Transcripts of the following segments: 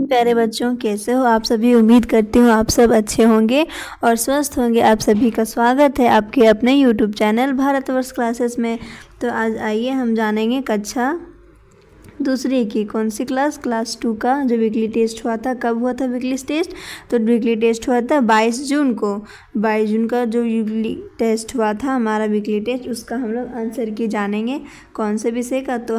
प्यारे बच्चों, कैसे हो आप सभी। उम्मीद करती हूँ आप सब अच्छे होंगे और स्वस्थ होंगे। आप सभी का स्वागत है आपके अपने YouTube चैनल भारतवर्ष क्लासेस में। तो आज आइए हम जानेंगे कक्षा दूसरी की कौन सी क्लास 2 का जो वीकली टेस्ट हुआ था। कब हुआ था वीकली टेस्ट? तो वीकली टेस्ट हुआ था 22 जून को। 22 जून का जो वीकली टेस्ट हुआ था हमारा वीकली टेस्ट, उसका हम लोग आंसर की जानेंगे। कौन से विषय का? तो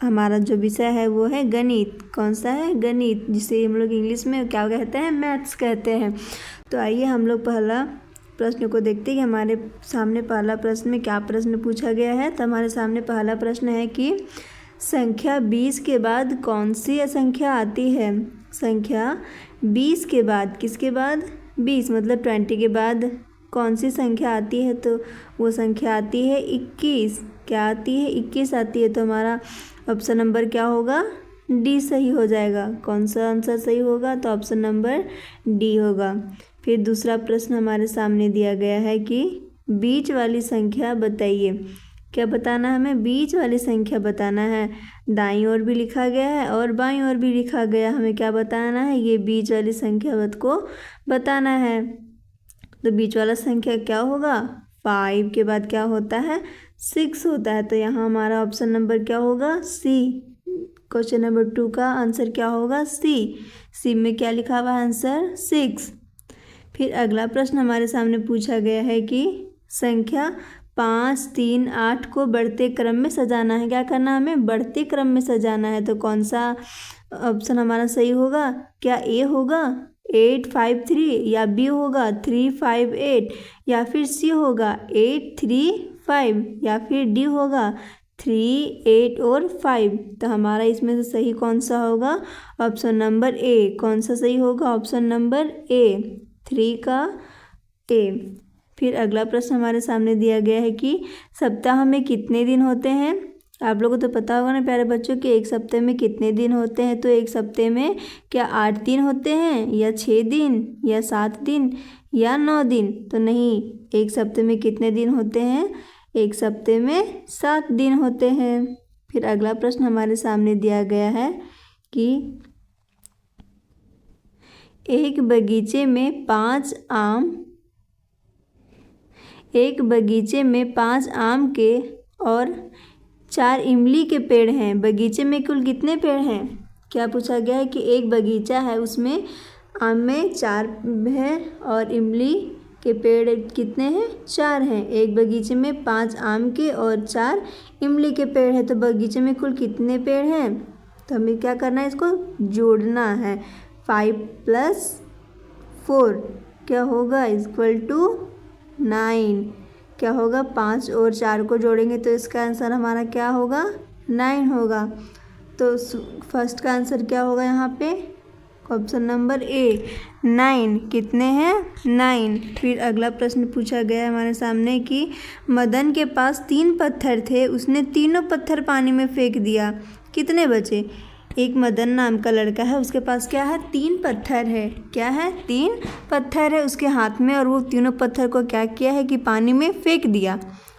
हमारा जो विषय है वो है गणित। कौन सा है? गणित, जिसे हम लोग इंग्लिश में क्या कहते हैं? मैथ्स कहते हैं। तो आइए हम लोग पहला प्रश्न को देखते हैं कि हमारे सामने पहला प्रश्न में क्या प्रश्न पूछा गया है। तो हमारे सामने पहला प्रश्न है कि संख्या 20 के बाद कौन सी संख्या आती है? संख्या 20 के बाद, किसके बाद? 20 मतलब 20 के बाद कौन सी संख्या आती है? तो वो संख्या आती है 21। क्या आती है? 21 आती है। तो हमारा ऑप्शन नंबर क्या होगा? डी सही हो जाएगा। कौन सा आंसर सही होगा? तो ऑप्शन नंबर डी होगा। फिर दूसरा प्रश्न हमारे सामने दिया गया है कि बीच वाली संख्या बताइए। क्या बताना है हमें? बीच वाली संख्या बताना है। दाईं ओर भी लिखा गया है और बाईं ओर भी लिखा गया। हमें क्या बताना है? ये बीच वाली संख्या को बताना है। तो बीच वाला संख्या क्या होगा? 5 के बाद क्या होता है? 6 होता है। तो यहाँ हमारा ऑप्शन नंबर क्या होगा? सी। क्वेश्चन नंबर 2 का आंसर क्या होगा? सी में क्या लिखा हुआ है? आंसर 6। फिर अगला प्रश्न हमारे सामने पूछा गया है कि संख्या 5, 3, 8 को बढ़ते क्रम में सजाना है। क्या करना है हमें? बढ़ते क्रम में सजाना है। तो कौन सा ऑप्शन हमारा सही होगा? क्या ए होगा 8, 5, 3, या बी होगा 3, 5, 8, या फिर सी होगा 8, 3, 5, या फिर डी होगा 3, 8 और 5। तो हमारा इसमें से सही कौन सा होगा? Option number A. कौन सा सही होगा? ऑप्शन नंबर ए, 3 का ए। फिर अगला प्रश्न हमारे सामने दिया गया है कि सप्ताह में कितने दिन होते हैं? आप लोगों को तो पता होगा ना प्यारे बच्चों कि एक सप्ताह में कितने दिन होते हैं। तो एक सप्ताह में क्या 8 दिन होते हैं, या 6 दिन, या 7 दिन, या 9 दिन? तो नहीं, एक सप्ताह में कितने दिन होते हैं? एक सप्ताह में 7 दिन होते हैं। फिर अगला प्रश्न हमारे सामने दिया गया है कि एक बगीचे में 5 आम के और 4 इमली के पेड़ हैं। बगीचे में कुल कितने पेड़ हैं? क्या पूछा गया है कि एक बगीचा है, उसमें आम में 4 है और इमली के पेड़ कितने हैं? 4 हैं। एक बगीचे में 5 आम के और 4 इमली के पेड़ हैं। तो बगीचे में कुल कितने पेड़ हैं? तो हमें क्या करना है? इसको जोड़ना है। 5 + 4 क्या होगा? = 9। क्या होगा? 5 और 4 को जोड़ेंगे तो इसका आंसर हमारा क्या होगा? 9 होगा। तो फर्स्ट का आंसर क्या होगा यहाँ पे? Option number A, 9। कितने हैं? 9। फिर अगला प्रश्न पूछा गया है हमारे सामने कि मदन के पास 3 पत्थर थे, उसने तीनों पत्थर पानी में फेंक दिया, कितने बचे? एक मदन नाम का लड़का है, उसके पास क्या है? 3 पत्थर है। क्या है? 3 पत्थर है उसके हाथ में, और वो तीनों पत्थर को क्या किया है कि पानी में फेंक दिया।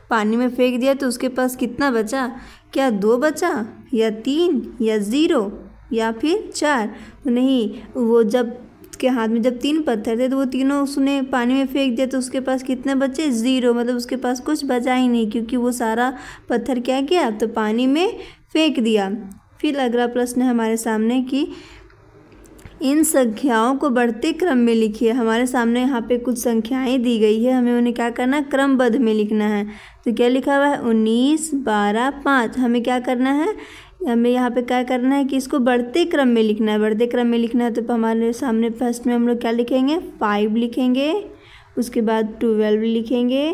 पानी में फेंक दिया तो उसके पास कितना बचा? क्या 2 बचा, या 3, या 0, या फिर 4? तो नहीं, वो जब उसके हाथ में जब 3 पत्थर थे तो वो तीनों उसने पानी में फेंक दिया, तो उसके पास कितने बचे? 0। मतलब उसके पास कुछ बचा ही नहीं, क्योंकि वो सारा पत्थर क्या किया? तो पानी में फेंक दिया। फिर अगला प्रश्न है हमारे सामने कि इन संख्याओं को बढ़ते क्रम में लिखिए। हमारे सामने यहाँ पे कुछ संख्याएं दी गई है, हमें उन्हें क्या करना है? क्रमबद्ध में लिखना है। तो क्या लिखा हुआ है? 19, 12, 5। हमें क्या करना है? हमें यहाँ पे क्या करना है कि इसको बढ़ते क्रम में लिखना है। बढ़ते क्रम में लिखना है तो हमारे सामने फर्स्ट में हम लोग क्या लिखेंगे? 5 लिखेंगे, उसके बाद 12 लिखेंगे,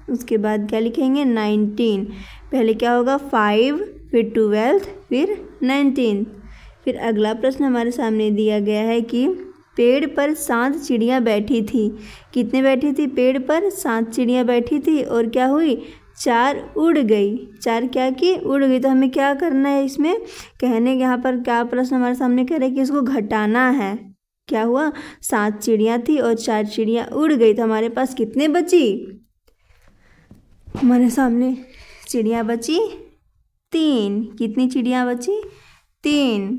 उसके बाद क्या लिखेंगे? 19। पहले क्या होगा? 5, फिर 12, फिर 19। फिर अगला प्रश्न हमारे सामने दिया गया है कि पेड़ पर 7 चिड़ियाँ बैठी थी। कितने बैठी थी? पेड़ पर 7 चिड़ियाँ बैठी थी, और क्या हुई? 4 उड़ गई। 4 क्या की? उड़ गई। तो हमें क्या करना है इसमें? कहने यहाँ पर क्या प्रश्न हमारे सामने कह रहे हैं कि इसको घटाना है। क्या हुआ? 7 चिड़ियाँ थी और 4 चिड़ियाँ उड़ गई, तो हमारे पास कितने बची? हमारे सामने चिड़ियाँ बची 3। कितनी चिड़ियाँ बची? 3।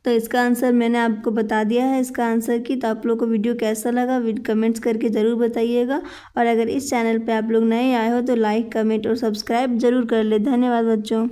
तो इसका आंसर मैंने आपको बता दिया है इसका आंसर की। तो आप लोग को वीडियो कैसा लगा कमेंट्स करके ज़रूर बताइएगा। और अगर इस चैनल पे आप लोग नए आए हो तो लाइक कमेंट और सब्सक्राइब ज़रूर कर ले। धन्यवाद बच्चों।